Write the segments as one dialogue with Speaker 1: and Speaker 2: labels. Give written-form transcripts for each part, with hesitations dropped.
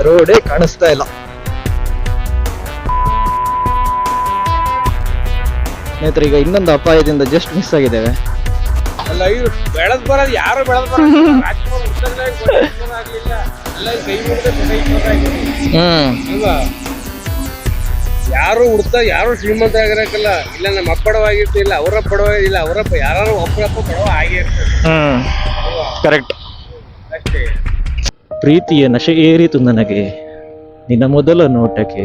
Speaker 1: ರೋಡೇ ಕಾಣಿಸ್ತಾ ಇಲ್ಲ. ಸ್ನೇಹಿತರೆ, ಈಗ ಇನ್ನೊಂದು ಅಪಾಯದಿಂದ ಜಸ್ಟ್ ಮಿಸ್ ಆಗಿದ್ದೇವೆ.
Speaker 2: ಅಲ್ಲ ಇದು ಬೆಳೆದ್ ಬರೋದು ಯಾರು ಬೆಳೆದ್ ಬರೋದು ರಾಜ್ಕುಮಾರ್ ಆಗ್ಲಿಲ್ಲ ಎಲ್ಲ ಕೈ ಅಲ್ವಾ. ಯಾರು ಯಾರು ಶ್ರೀಮಂತ ಆಗಿರಕ್ಕಲ್ಲ, ಇಲ್ಲ ನಮ್ಮ ಅಪ್ಪಡವಾಗಿರ್ತಿಲ್ಲ, ಅವರ ಪಡವಾಗಿಲ್ಲ, ಅವರಪ್ಪ ಯಾರು ಒಬ್ಬರಪ್ಪ ಪಡವ ಆಗಿರ್ತಾರೆ.
Speaker 1: ಕರೆಕ್ಟ್.
Speaker 2: ಅಷ್ಟೇ.
Speaker 1: ಪ್ರೀತಿಯ ನಶೆ ಏರಿತು ನನಗೆ ನಿನ್ನ ಮೊದಲ ನೋಟಕ್ಕೆ,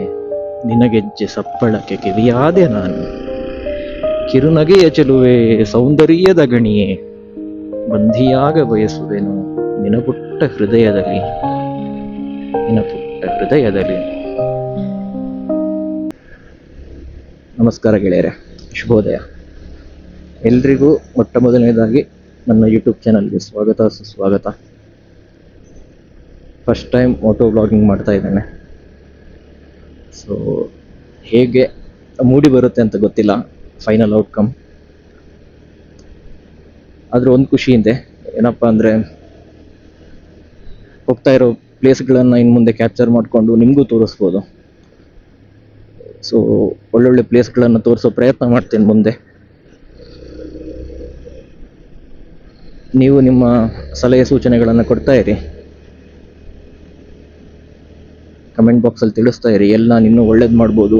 Speaker 1: ನಿನಗೆಜ್ಜೆ ಸಪ್ಪಳಕ್ಕೆ ಕಿವಿಯಾದೆ ನಾನು. ಕಿರುನಗೆಯ ಚೆಲುವೆ ಸೌಂದರ್ಯದ ಗಣಿಯೇ, ಬಂಧಿಯಾಗ ಬಯಸುವೆನು ನಿನ ಪುಟ್ಟ ಹೃದಯದಲ್ಲಿ, ನಿನ ಪುಟ್ಟ ಹೃದಯದಲ್ಲಿ. ನಮಸ್ಕಾರ ಗೆಳೆಯರೆ, ಶುಭೋದಯ. ಎಲ್ರಿಗೂ ಮೊಟ್ಟ ಮೊದಲನೇದಾಗಿ ನನ್ನ ಯೂಟ್ಯೂಬ್ ಚಾನಲ್ಗೆ ಸ್ವಾಗತ ಸುಸ್ವಾಗತ. ಫಸ್ಟ್ ಟೈಮ್ ಮೋಟೋ ವ್ಲಾಗಿಂಗ್ ಮಾಡ್ತಾ ಇದ್ದೇನೆ. ಸೊ ಹೇಗೆ ಮೂಡಿ ಬರುತ್ತೆ ಅಂತ ಗೊತ್ತಿಲ್ಲ ಫೈನಲ್ ಔಟ್ಕಮ್. ಆದರೂ ಒಂದು ಖುಷಿ ಇದೆ, ಏನಪ್ಪ ಅಂದರೆ ಹೋಗ್ತಾ ಇರೋ ಪ್ಲೇಸ್ಗಳನ್ನು ಇನ್ನು ಮುಂದೆ ಕ್ಯಾಪ್ಚರ್ ಮಾಡಿಕೊಂಡು ನಿಮಗೂ ತೋರಿಸ್ಬೋದು. ಸೊ ಒಳ್ಳೊಳ್ಳೆ ಪ್ಲೇಸ್ಗಳನ್ನು ತೋರಿಸೋ ಪ್ರಯತ್ನ ಮಾಡ್ತೀನಿ ಮುಂದೆ. ನೀವು ನಿಮ್ಮ ಸಲಹೆ ಸೂಚನೆಗಳನ್ನು ಕೊಡ್ತಾ ಇರಿ, ಕಮೆಂಟ್ ಬಾಕ್ಸಲ್ಲಿ ತಿಳಿಸ್ತಾ ಇರಿ, ಎಲ್ಲ ಇನ್ನೂ ಒಳ್ಳೇದು ಮಾಡ್ಬೋದು,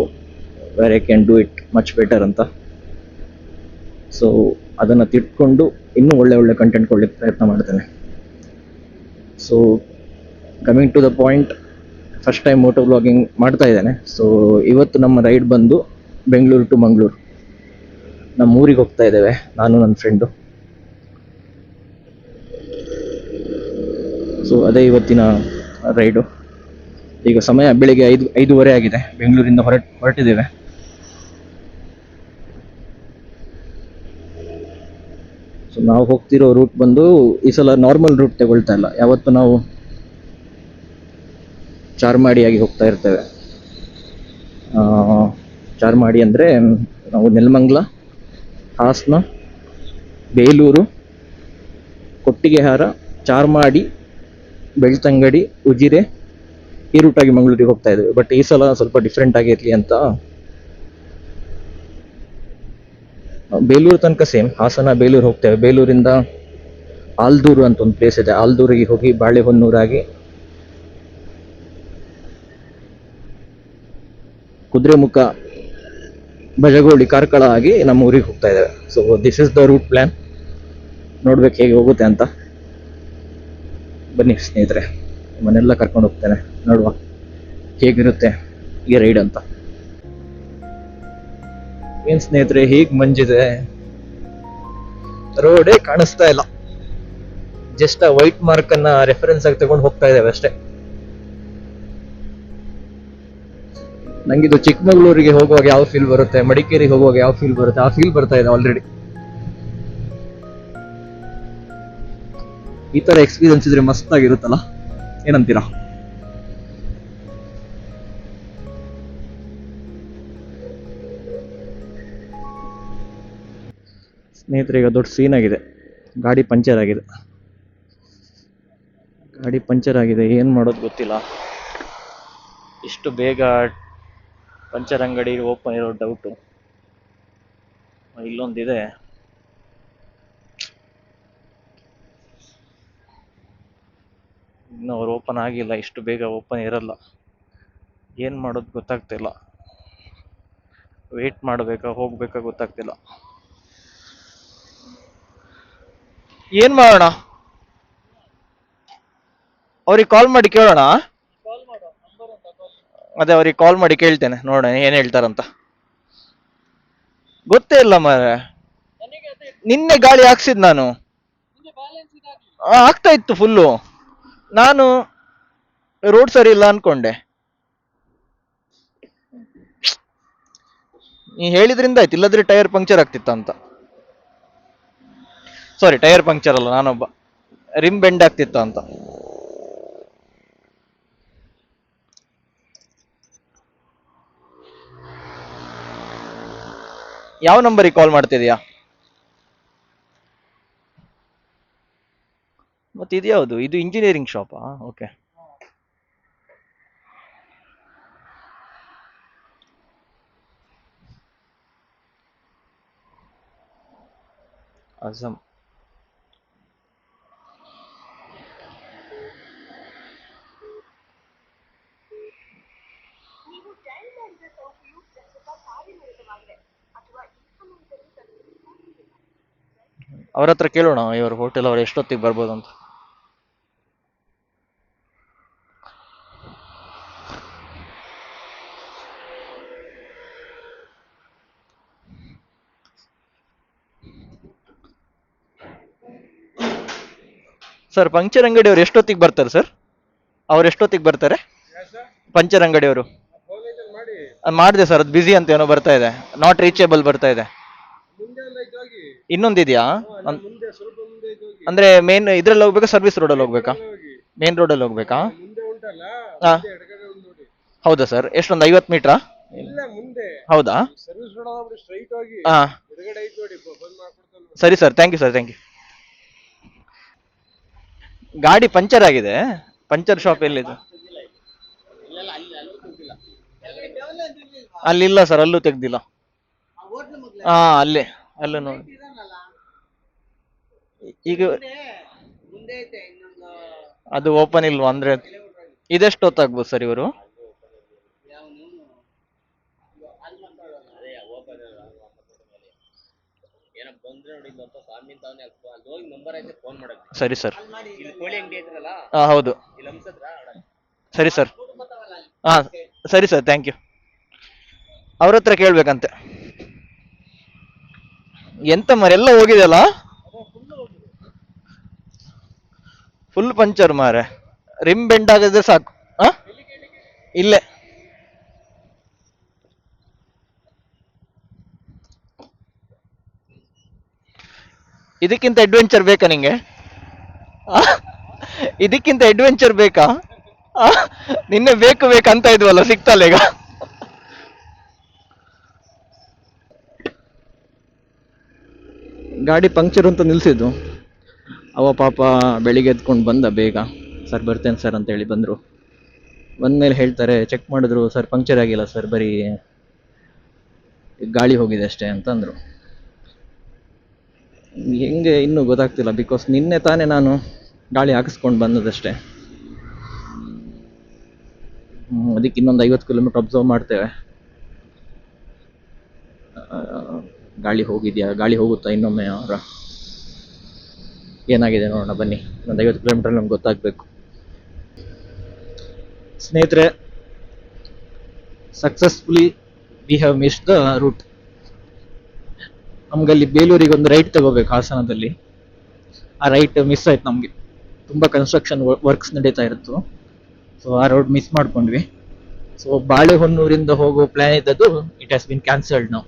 Speaker 1: where I can do it much better ಅಂತ. ಸೊ ಅದನ್ನು ತಿಳ್ಕೊಂಡು ಇನ್ನೂ ಒಳ್ಳೆ ಕಂಟೆಂಟ್ ಕೊಡ್ಲಿಕ್ಕೆ ಪ್ರಯತ್ನ ಮಾಡ್ತೇನೆ. So coming to the point, first time moto vlogging ಮಾಡ್ತಾ ಇದ್ದೇನೆ. ಸೊ ಇವತ್ತು ನಮ್ಮ ರೈಡ್ ಬಂದು ಬೆಂಗಳೂರು ಟು ಮಂಗಳೂರು, ನಮ್ಮ ಊರಿಗೆ ಹೋಗ್ತಾ ಇದ್ದೇವೆ ನಾನು ನನ್ನ ಫ್ರೆಂಡು. ಸೊ ಅದೇ ಇವತ್ತಿನ ರೈಡು. ಈಗ ಸಮಯ ಬೆಳಿಗ್ಗೆ 5:30 ಆಗಿದೆ. ಬೆಂಗಳೂರಿಂದ ಹೊರಟಿದ್ದೇವೆ. ಸೊ ನಾವು ಹೋಗ್ತಿರೋ ರೂಟ್ ಬಂದು ಈ ಸಲ ನಾರ್ಮಲ್ ರೂಟ್ ತಗೊಳ್ತಾ ಇಲ್ಲ. ಯಾವತ್ತು ನಾವು ಚಾರ್ಮಾಡಿಯಾಗಿ ಹೋಗ್ತಾ ಇರ್ತೇವೆ. ಚಾರ್ಮಾಡಿ ಅಂದರೆ ನಾವು ನೆಲಮಂಗಲ, ಹಾಸನ, ಬೇಲೂರು, ಕೊಟ್ಟಿಗೆಹಾರ, ಚಾರ್ಮಾಡಿ, ಬೆಳ್ತಂಗಡಿ, ಉಜಿರೆ, ಈ ರೂಟಾಗಿ ಮಂಗಳೂರಿಗೆ ಹೋಗ್ತಾ ಇದ್ದೇವೆ. ಬಟ್ ಈ ಸಲ ಸ್ವಲ್ಪ ಡಿಫ್ರೆಂಟ್ ಆಗಿರಲಿ ಅಂತ ಬೇಲೂರು ತನಕ ಸೇಮ್, ಹಾಸನ ಬೇಲೂರು ಹೋಗ್ತೇವೆ. ಬೇಲೂರಿಂದ ಆಲ್ದೂರು ಅಂತ ಒಂದು ಪ್ಲೇಸ್ ಇದೆ, ಆಲ್ದೂರಿಗೆ ಹೋಗಿ ಬಾಳೆಹೊನ್ನೂರಾಗಿ ಕುದುರೆಮುಖ, ಬಜಗೋಳಿ, ಕಾರ್ಕಳ ಆಗಿ ನಮ್ಮ ಊರಿಗೆ ಹೋಗ್ತಾ ಇದ್ದೇವೆ. So this is the route plan. ನೋಡ್ಬೇಕು ಹೇಗೆ ಹೋಗುತ್ತೆ ಅಂತ. ಬನ್ನಿ ಸ್ನೇಹಿತರೆ, ಮನೆಲ್ಲ ಕರ್ಕೊಂಡು ಹೋಗ್ತೇನೆ, ನೋಡುವ ಹೇಗಿರುತ್ತೆ ಈ ರೈಡ್ ಅಂತ. ಏನ್ ಸ್ನೇಹಿತರೆ, ಹೇಗ್ ಮಂಜಿದೆ, ರೋಡೇ ಕಾಣಿಸ್ತಾ ಇಲ್ಲ. ಜಸ್ಟ್ ಆ ವೈಟ್ ಮಾರ್ಕ್ ಅನ್ನ ರೆಫರೆನ್ಸ್ ಆಗಿ ತಗೊಂಡು ಹೋಗ್ತಾ ಇದ್ದೇವೆ ಅಷ್ಟೇ. ನಂಗಿದು ಚಿಕ್ಕಮಗಳೂರಿಗೆ ಹೋಗುವಾಗ ಯಾವ ಫೀಲ್ ಬರುತ್ತೆ, ಮಡಿಕೇರಿಗೆ ಹೋಗುವಾಗ ಯಾವ ಫೀಲ್ ಬರುತ್ತೆ, ಆ ಫೀಲ್ ಬರ್ತಾ ಇದೆ ಆಲ್ರೆಡಿ. ಈ ತರ ಎಕ್ಸ್ಪೀರಿಯನ್ಸ್ ಇದ್ರೆ ಮಸ್ತ್ ಆಗಿರುತ್ತಲ್ಲ, ಏನಂತೀರಾ? ಸ್ನೇಹಿತರೆ, ಈಗ ದೊಡ್ಡ ಸೀನ್ ಆಗಿದೆ. ಗಾಡಿ ಪಂಚರ್ ಆಗಿದೆ. ಏನು ಮಾಡೋದು ಗೊತ್ತಿಲ್ಲ. ಇಷ್ಟು ಬೇಗ ಪಂಚರ್ ಅಂಗಡಿ ಓಪನ್ ಇರೋ ಡೌಟು. ಇಲ್ಲೊಂದಿದೆ, ಇನ್ನು ಅವ್ರು ಓಪನ್ ಆಗಿಲ್ಲ. ಇಷ್ಟು ಬೇಗ ಓಪನ್ ಇರಲ್ಲ. ಏನು ಮಾಡೋದು ಗೊತ್ತಾಗ್ತಿಲ್ಲ. ವೇಟ್ ಮಾಡಬೇಕಾ ಹೋಗ್ಬೇಕಾ ಗೊತ್ತಾಗ್ತಿಲ್ಲ. ಏನ್ ಮಾಡೋಣ? ಅವ್ರಿಗೆ ಕಾಲ್ ಮಾಡಿ ಕೇಳೋಣ. ಅದೇ ಅವ್ರಿಗೆ ಕಾಲ್ ಮಾಡಿ ಕೇಳ್ತೇನೆ, ನೋಡೋಣ ಏನ್ ಹೇಳ್ತಾರಂತ. ಗೊತ್ತೇ ಇಲ್ಲ ಮಾರ್ರೆ. ನಿನ್ನೆ ಗಾಳಿ ಹಾಕ್ಸಿದ್ ನಾನು, ಆಗ್ತಾ ಇತ್ತು ಫುಲ್ಲು. ನಾನು ರೋಡ್ ಸರಿ ಇಲ್ಲ ಅನ್ಕೊಂಡೆ. ನೀ ಹೇಳಿದ್ರಿಂದ ಆಯ್ತು, ಇಲ್ಲದ್ರೆ ಟೈರ್ ಪಂಕ್ಚರ್ ಆಗ್ತಿತ್ತ ಅಂತ. ಸಾರಿ, ಟೈರ್ ಪಂಕ್ಚರ್ ಅಲ್ಲ, ನಾನೊಬ್ಬ ರಿಮ್ ಬೆಂಡ್ ಆಗ್ತಿತ್ತ ಅಂತ. ಯಾವ ನಂಬರಿಗೆ ಕಾಲ್ ಮಾಡ್ತಿದ್ಯಾ? ಮತ್ತೆ ಇದು ಯಾವುದು? ಇದು ಇಂಜಿನಿಯರಿಂಗ್ ಶಾಪಾ? ಓಕೆ. ಅಜಮ್. ಅವ್ರ ಹತ್ರ ಕೇಳೋಣ ಇವ್ರ ಹೋಟೆಲ್ ಅವ್ರು ಎಷ್ಟೊತ್ತಿಗೆ ಬರ್ಬೋದು ಅಂತ. ಸರ್ ಪಂಕ್ಚರ್ ಅಂಗಡಿ ಅವ್ರು ಎಷ್ಟೊತ್ತಿಗೆ ಬರ್ತಾರೆ ಸರ್? ಅವ್ರು ಎಷ್ಟೊತ್ತಿಗೆ ಬರ್ತಾರೆ ಪಂಚರ್ ಅಂಗಡಿಯವರು?
Speaker 2: ಫೋನ್ ಮಾಡಿ
Speaker 1: ಮಾಡಿದೆ ಸರ್, ಅದು ಬಿಸಿ ಅಂತ ಏನೋ ಬರ್ತಾ ಇದೆ, ನಾಟ್ ರೀಚೇಬಲ್ ಬರ್ತಾ ಇದೆ.
Speaker 2: ಮುಂದೆ ಎಲ್ಲ ಐತೆ ಹೋಗಿ.
Speaker 1: ಇನ್ನೊಂದಿದೆಯಾ?
Speaker 2: ಮುಂದೆ ಸ್ವಲ್ಪ ಮುಂದೆ ಐತೆ ಹೋಗಿ.
Speaker 1: ಅಂದ್ರೆ ಮೇನ್ ಇದ್ರಲ್ಲಿ ಹೋಗ್ಬೇಕಾ, ಸರ್ವಿಸ್ ರೋಡಲ್ಲಿ ಹೋಗ್ಬೇಕಾ?
Speaker 2: ಹೋಗಿ
Speaker 1: ಮೇನ್ ರೋಡಲ್ಲಿ ಹೋಗ್ಬೇಕಾ?
Speaker 2: ಮುಂದೆ ಉಂಟಲ್ಲ,
Speaker 1: ಹಾ.
Speaker 2: ಮುಂದೆ ಎಡಗಡೆ ಒಂದು ನೋಡಿ.
Speaker 1: ಹೌದಾ ಸರ್? ಎಷ್ಟೊಂದು 50 ಮೀಟ್ರಾ?
Speaker 2: ಇಲ್ಲ ಮುಂದೆ
Speaker 1: ಹೌದಾ?
Speaker 2: ಸರ್ವಿಸ್ ರೋಡ್ ಹೋಗ್ಬಿಟ್ಟು ಸ್ಟ್ರೈಟ್ ಹೋಗಿ
Speaker 1: ಹಾ
Speaker 2: ಎಡಗಡೆ ಐತೆ ನೋಡಿ, ಬಂದ್ ಮಾಡ್ಕೊಡ್ತಾನೆ.
Speaker 1: ಸರಿ sir, thank you sir, thank you. ಗಾಡಿ ಪಂಚರ್ ಆಗಿದೆ, ಪಂಚರ್ ಶಾಪ್ ಎಲ್ಲಿದೆ? ಅಲ್ಲಿಲ್ಲ ಸರ್, ಅಲ್ಲೂ ತೆಗ್ದಿಲ್ಲ. ಹಾ ಅಲ್ಲೇ, ಅಲ್ಲೂ ನೋಡಿ. ಈಗ ಅದು ಓಪನ್ ಇಲ್ವಾ ಅಂದ್ರೆ? ಇದೆಷ್ಟು ಹೊತ್ತಾಗ್ಬೋದು ಸರ್ ಇವರು? ಸರಿ ಸರ್. ಹಾ ಹೌದು. ಸರಿ ಸರ್. ಹಾ ಸರಿ ಸರ್, ಥ್ಯಾಂಕ್ ಯು. ಅವ್ರ ಹತ್ರ ಕೇಳ್ಬೇಕಂತೆ. ಎಂತ ಮಾರೆಲ್ಲ ಹೋಗಿದೆಯಲ್ಲ, ಫುಲ್ ಪಂಚರ್ ಮಾರೆ. ರಿಮ್ ಬೆಂಡ್ ಆಗಿದ್ರೆ ಸಾಕು. ಆ ಇಲ್ಲೇ ಇದಕ್ಕಿಂತ ಅಡ್ವೆಂಚರ್ ಬೇಕಾ ನಿಂಗೆ? ಆ? ಇದಕ್ಕಿಂತ ಅಡ್ವೆಂಚರ್ ಬೇಕಾ? ಆ? ನಿನ್ನೆ ಬೇಕು ಬೇಕಂತ ಇದ್ವಲ್ಲ, ಸಿಕ್ತಲ್ಲ ಈಗ. ಗಾಡಿ ಪಂಕ್ಚರ್ ಅಂತ ನಿಲ್ಸಿದ್ದು, ಅವ ಪಾಪ ಬೆಳಿಗ್ಗೆ ಎದ್ಕೊಂಡು ಬಂದ ಬೇಗ. ಸರ್ ಬರ್ತೇನೆ ಸರ್ ಅಂತೇಳಿ ಬಂದರು. ಬಂದಮೇಲೆ ಹೇಳ್ತಾರೆ, ಚೆಕ್ ಮಾಡಿದ್ರು ಸರ್ ಪಂಕ್ಚರ್ ಆಗಿಲ್ಲ ಸರ್, ಬರೀ ಗಾಳಿ ಹೋಗಿದೆ ಅಷ್ಟೇ ಅಂತಂದರು. ಹೆಂಗೆ ಇನ್ನೂ ಗೊತ್ತಾಗ್ತಿಲ್ಲ, ಬಿಕಾಸ್ ನಿನ್ನೆ ತಾನೇ ನಾನು ಗಾಳಿ ಹಾಕಿಸ್ಕೊಂಡು ಬಂದದಷ್ಟೇ. ಅದಕ್ಕೆ ಇನ್ನೊಂದು 50 ಕಿಲೋಮೀಟರ್ ಅಬ್ಸರ್ವ್ ಮಾಡ್ತೇವೆ. ಗಾಳಿ ಹೋಗಿದೆಯಾ, ಗಾಳಿ ಹೋಗುತ್ತಾ ಇನ್ನೊಮ್ಮೆ ಅವರ ಏನಾಗಿದೆ ನೋಡೋಣ ಬನ್ನಿ. ಒಂದು 50 ಕಿಲೋಮೀಟರ್ ನಮ್ಗೆ ಗೊತ್ತಾಗಬೇಕು. ಸ್ನೇಹಿತರೆ, successfully we have missed the route. ನಮ್ಗಲ್ಲಿ ಬೇಲೂರಿಗೆ ಒಂದು ರೈಟ್ ತಗೋಬೇಕು ಹಾಸನದಲ್ಲಿ. ಆ ರೈಟ್ ಮಿಸ್ ಆಯ್ತು ನಮಗೆ, ತುಂಬ ಕನ್ಸ್ಟ್ರಕ್ಷನ್ ವರ್ಕ್ಸ್ ನಡೀತಾ ಇರುತ್ತು. ಸೊ ಆ ರೋಡ್ ಮಿಸ್ ಮಾಡ್ಕೊಂಡ್ವಿ. ಸೊ ಬಾಳೆಹೊನ್ನೂರಿಂದ ಹೋಗೋ ಪ್ಲಾನ್ ಇದ್ದದ್ದು, ಇಟ್ ಹ್ಯಾಸ್ ಬಿನ್ ಕ್ಯಾನ್ಸಲ್ಡ್ ನಾವು.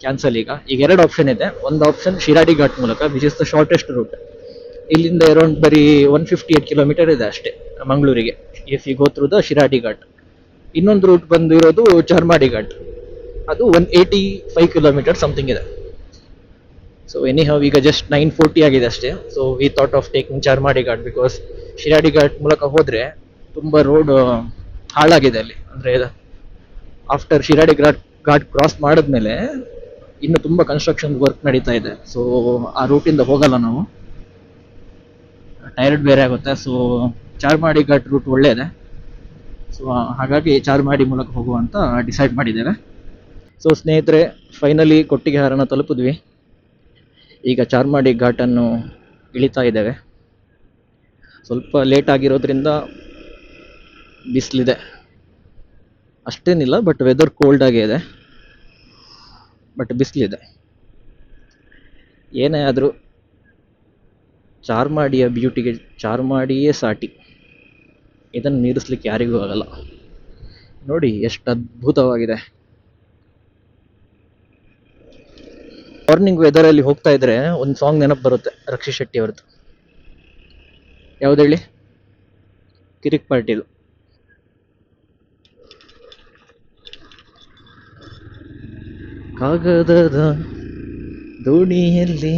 Speaker 1: ಕ್ಯಾನ್ಸಲ್ ಈಗ ಎರಡು ಆಪ್ಷನ್ ಇದೆ. ಒಂದು ಆಪ್ಷನ್ ಶಿರಾಡಿ ಘಾಟ್ ಮೂಲಕ, which is the shortest route. ಇಲ್ಲಿಂದ ಅರೌಂಡ್ ಬರೀ 158 ಕಿಲೋಮೀಟರ್ ಇದೆ ಅಷ್ಟೇ ಮಂಗಳೂರಿಗೆ, if you go through the Shiradi Ghat. ಇನ್ನೊಂದು ರೂಟ್ ಬಂದಿರೋದು ಚಾರ್ಮಾಡಿ ಘಾಟ್, ಅದು 185 ಕಿಲೋಮೀಟರ್ ಸಮಥಿಂಗ್ ಇದೆ. ಸೊ ಎನಿಹೌ ಈಗ ಜಸ್ಟ್ 9:40 ಆಗಿದೆ ಅಷ್ಟೇ. So we thought of taking Charmadi ghat, because Shiradi Ghat ಮೂಲಕ ಹೋದರೆ ತುಂಬ ರೋಡ್ ಹಾಳಾಗಿದೆ ಅಲ್ಲಿ. ಅಂದರೆ ಆಫ್ಟರ್ ಶಿರಾಡಿ ಘಾಟ್ ಕ್ರಾಸ್ ಮಾಡಿದ್ಮೇಲೆ ಇನ್ನು ತುಂಬ ಕನ್ಸ್ಟ್ರಕ್ಷನ್ ವರ್ಕ್ ನಡೀತಾ ಇದೆ. ಸೊ ಆ ರೂಟಿಂದ ಹೋಗಲ್ಲ ನಾವು, ಟೈರ್ಡ್ ಬೇರೆ ಆಗುತ್ತೆ. ಸೊ ಚಾರ್ಮಾಡಿ ಘಾಟ್ ರೂಟ್ ಒಳ್ಳೆಯದೆ. ಸೊ ಹಾಗಾಗಿ ಚಾರ್ಮಾಡಿ ಮೂಲಕ ಹೋಗುವಂತ ಡಿಸೈಡ್ ಮಾಡಿದ್ದೇವೆ. ಸೊ ಸ್ನೇಹಿತರೆ, ಫೈನಲಿ ಕೊಟ್ಟಿಗೆಹಾರನ ತಲುಪಿದ್ವಿ. ಈಗ ಚಾರ್ಮಾಡಿ ಘಾಟನ್ನು ಇಳಿತಾ ಇದ್ದೇವೆ. ಸ್ವಲ್ಪ ಲೇಟ್ ಆಗಿರೋದ್ರಿಂದ ಬಿಸಿಲಿದೆ, ಅಷ್ಟೇನಿಲ್ಲ, ಬಟ್ ವೆದರ್ ಕೋಲ್ಡ್ ಆಗೇ ಇದೆ, ಬಟ್ ಬಿಸಿಲಿದೆ. ಏನೇ ಆದರೂ ಚಾರ್ಮಾಡಿಯ ಬ್ಯೂಟಿಗೆ ಚಾರ್ಮಾಡಿಯೇ ಸಾಟಿ, ಇದನ್ನು ಮೀರಿಸ್ಲಿಕ್ಕೆ ಯಾರಿಗೂ ಆಗಲ್ಲ. ನೋಡಿ ಎಷ್ಟು ಅದ್ಭುತವಾಗಿದೆ. ಮಾರ್ನಿಂಗ್ ವೆದರಲ್ಲಿ ಹೋಗ್ತಾ ಇದ್ರೆ ಒಂದು ಸಾಂಗ್ ನೆನಪು ಬರುತ್ತೆ, ರಕ್ಷಿತ್ ಶೆಟ್ಟಿ ಅವ್ರದ್ದು. ಯಾವ್ದು ಹೇಳಿ? ಕಿರಿಕ್ ಪಾರ್ಟಿದು. ಕಾಗದದ ದೋಣಿಯಲ್ಲಿ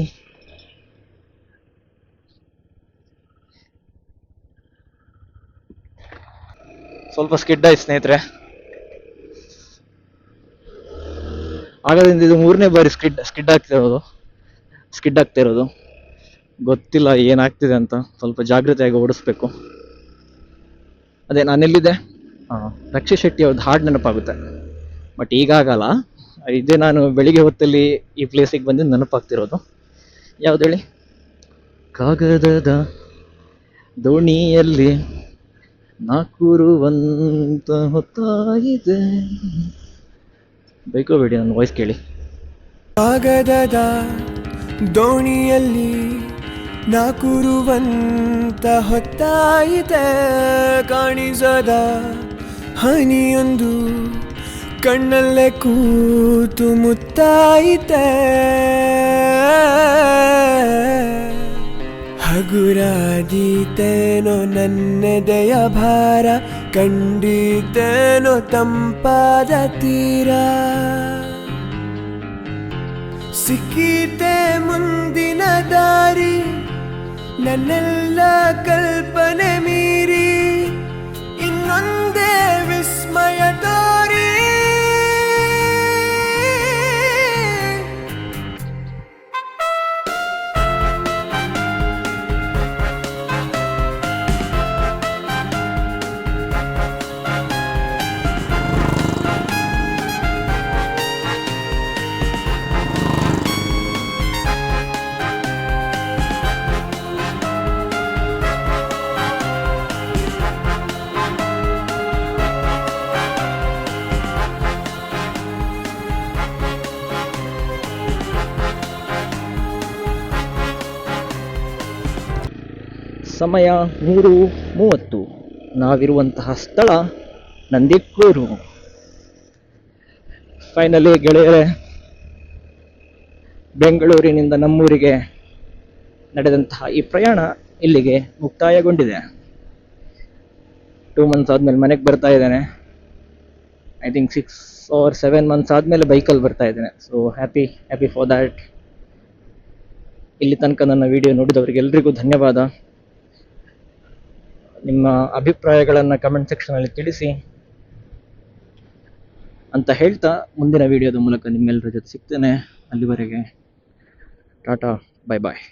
Speaker 1: ಸ್ವಲ್ಪ ಸ್ಕಿಡ್ ಆಯ್ತು ಸ್ನೇಹಿತರೆ. ಹಾಗಾದ್ರಿಂದ ಇದು 3ನೇ ಬಾರಿ ಸ್ಕಿಡ್ ಆಗ್ತಿರೋದು. ಸ್ಕಿಡ್ ಆಗ್ತಾ ಇರೋದು. ಗೊತ್ತಿಲ್ಲ ಏನಾಗ್ತಿದೆ ಅಂತ, ಸ್ವಲ್ಪ ಜಾಗೃತೆಯಾಗಿ ಓಡಿಸ್ಬೇಕು. ಅದೇ ನಾನೆಲ್ಲಿದ್ದೆ, ರಕ್ಷಿ ಶೆಟ್ಟಿ ಅವ್ರದ್ದು ಹಾಡು ನೆನಪಾಗುತ್ತೆ, ಬಟ್ ಈಗ ಆಗಲ್ಲ. ಇದೇ ನಾನು ಬೆಳಿಗ್ಗೆ ಹೊತ್ತಲ್ಲಿ ಈ ಪ್ಲೇಸಿಗೆ ಬಂದು ನೆನಪಾಗ್ತಿರೋದು. ಯಾವ್ದು ಹೇಳಿ? ಕಾಗದದ ದೋಣಿಯಲ್ಲಿ ನಾಕೂರುವಂತ ಹೊತ್ತಾಗಿದೆ. ಬೈಕೋಬೇಡಿ ನನ್ನ ವಾಯ್ಸ್ ಕೇಳಿ.
Speaker 3: ಕಾಗದದ ದೋಣಿಯಲ್ಲಿ ನಾಕುರುವಂತ ಹೊತ್ತಾಯಿತೆ, ಕಾಣಿಸದ ಹನಿಯೊಂದು ಕಣ್ಣಲ್ಲೇ ಕೂತು ಮುತ್ತಾಯಿತೆ. ಹಗುರಾದೀತೇನೋ ನನ್ನೆದೆಯ ಭಾರ, ಕಂಡಿತೇನೋ ತಂಪಾದ ತೀರ. ಸಿಕ್ಕೀತೆ ಮುಂದಿನ ದಾರಿ, ನನ್ನೆಲ್ಲ ಕಲ್ಪನೆ ಮೀರಿ, ಇನ್ನೊಂದೇ ವಿಸ್ಮಯ ತೋರಿ.
Speaker 1: ಸಮಯ 3:30. ನಾವಿರುವಂತಹ ಸ್ಥಳ ನಂದಿಕ್ಕೂರು. ಫೈನಲಿ ಗೆಳೆಯರೆ, ಬೆಂಗಳೂರಿನಿಂದ ನಮ್ಮೂರಿಗೆ ನಡೆದಂತಹ ಈ ಪ್ರಯಾಣ ಇಲ್ಲಿಗೆ ಮುಕ್ತಾಯಗೊಂಡಿದೆ. 2 months ಆದಮೇಲೆ ಮನೆಗೆ ಬರ್ತಾ ಇದ್ದೇನೆ. ಐ ಥಿಂಕ್ 6 or 7 months ಆದಮೇಲೆ ಬೈಕಲ್ಲಿ ಬರ್ತಾ ಇದ್ದೇನೆ. So happy for that. ಇಲ್ಲಿ ತನಕ ನನ್ನ ವಿಡಿಯೋ ನೋಡಿದವರಿಗೆ ಎಲ್ರಿಗೂ ಧನ್ಯವಾದ. ನಿಮ್ಮ ಅಭಿಪ್ರಾಯಗಳನ್ನು ಕಮೆಂಟ್ ಸೆಕ್ಷನಲ್ಲಿ ತಿಳಿಸಿ ಅಂತ ಹೇಳ್ತಾ, ಮುಂದಿನ ವಿಡಿಯೋದ ಮೂಲಕ ನಿಮ್ಮೆಲ್ಲರ ಜೊತೆ ಸಿಗ್ತೇನೆ. ಅಲ್ಲಿವರೆಗೆ ಟಾಟಾ, ಬೈ ಬಾಯ್.